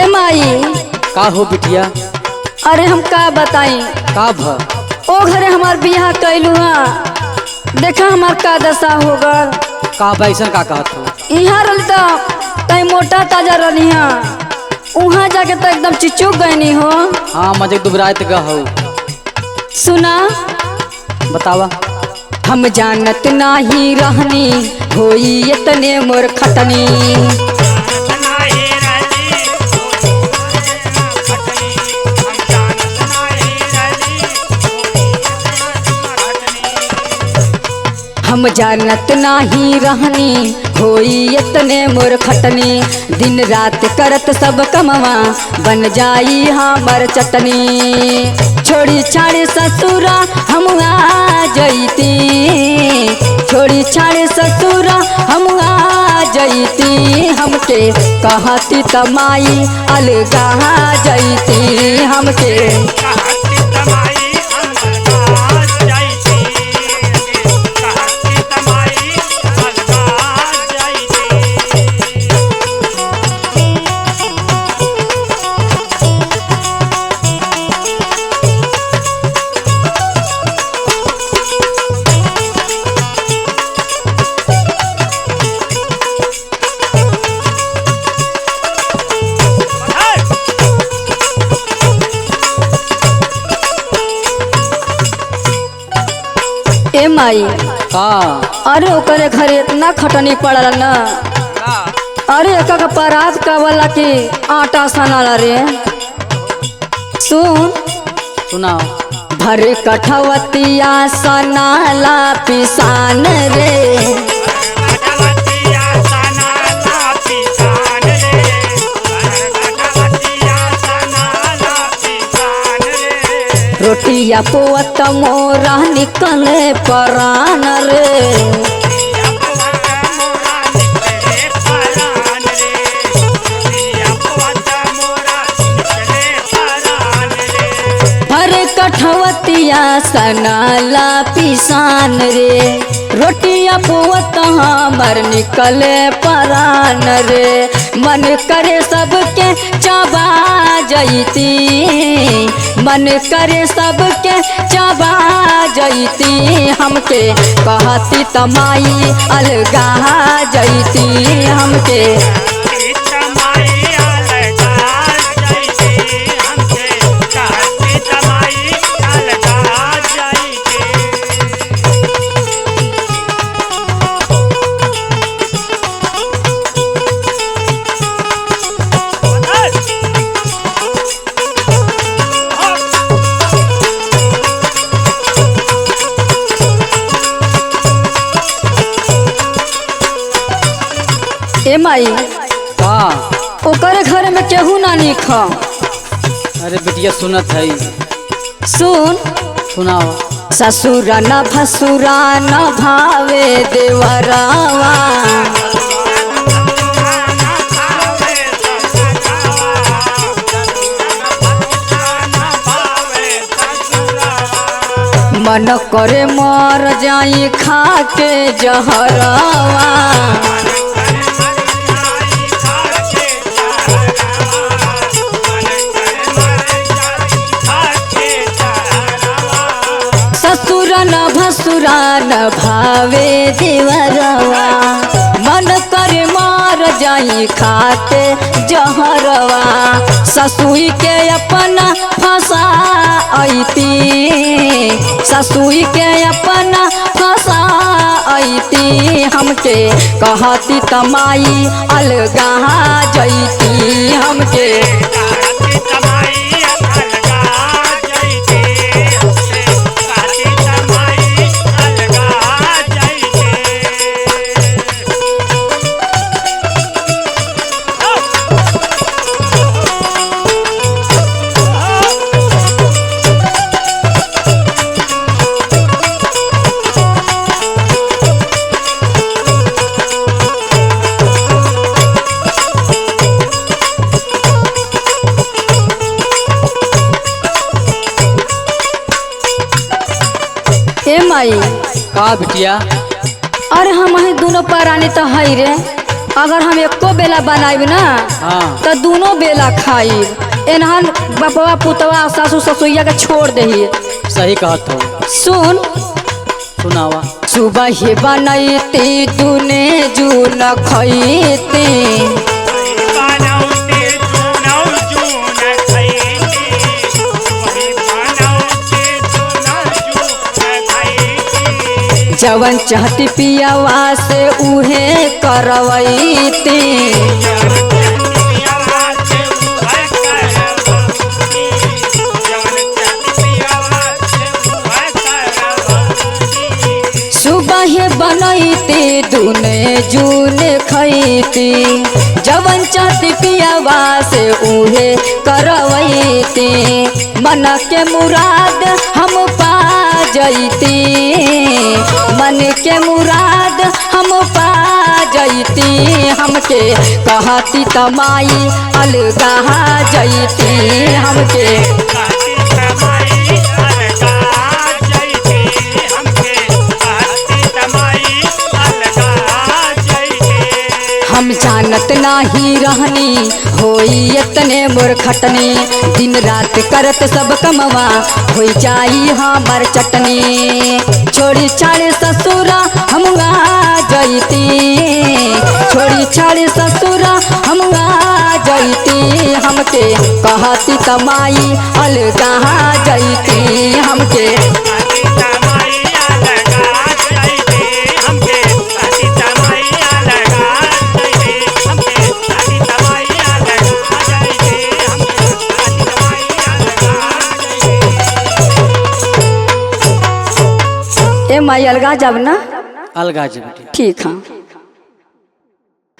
ए माई का हो बिटिया? अरे हम का बताई का भ ओ घरे हमार बियाह कैलू देखा हमार का दशा हो गल। का बैसन का कहत हो? यहाँ रही तो कहीं मोटा ताजा रही वहाँ जाके तो एकदम चिचुक गई हो। हाँ मजे दुबरात का हो। सुना बतावा। हम जानत नाही रहनी होई इतने मोर खटनी। हम जानत नाही रहनी होई इतने मोर खटनी। दिन रात करत सब कमवा बन जाई हमर चटनी। छोड़ी छाड़ी ससुरा हम आ जईती, छोड़ी छाड़ी ससुरा हम आ जईती। हमके कहती तमाई अलगा जईती, हमके ए माई का? अरे ओकरे घरे इतना खटनी पड़ल न। अरे एक परात का वाला की आटा सनाला रे। सुन सुनाओ। भर कठवतिया सनाला पिसान रे। रोटिया पोत मोरा निकले परान रे। भर कठवतिया सनाला पिसान रे। रोटिया पोत हमर निकले परान रे। मन करे सबके चबा जईती, मन करे सबके चबा जईती। हमके कहती तमाई अलगा जईती, हमके ए माई का? ओकरे घर में केहू ना निख। अरे बिटिया सुनत है। सुन सुनाओ। ससुरा न भसुरा न भावे देवरावा। मन करे मर जाई खा के जहरावा। न भसुरा न भावे देवरवा। मन करे मार जाई खाते जहरवा। ससुई के अपना फंसा आईती, ससुई के अपना फंसा आईती। हमके कहती तमाई अलगा जईती, हमके ए माई का बिटिया? अरे हम दोनों परानी तो है रे। अगर हम एको बेला बनाइब ना हाँ तो दोनों बेला खाइब। एनहन बपवा पुतवा सासू ससुइया के छोड़ दही। सही कहत हो। सुन सुनावा। सुबह ही बनैती दुने जून खैती जवन चाहती पियावा से उहे करवैती। सुबह बनैती दुने जून खैती जवन चाहती पियावा से उहे करवैती। मन के मुराद हम पा जैती मन के मुराद हम पा जैती। हमके कहती तमाई अलगा जैती हमके हम जानत नाही रहनी होई इतने मूर्खटनी। दिन रात करत सब कमवा होई जाई हमर चटनी। छोड़ी छाड़ी ससुरा हम आ जैती छोड़ी छाड़ी ससुरा हम आ जैती। हमके कहती तमाई अलगा जैती हमके ए माई अलगा जब ना अलगा जी बेटी। ठीक है।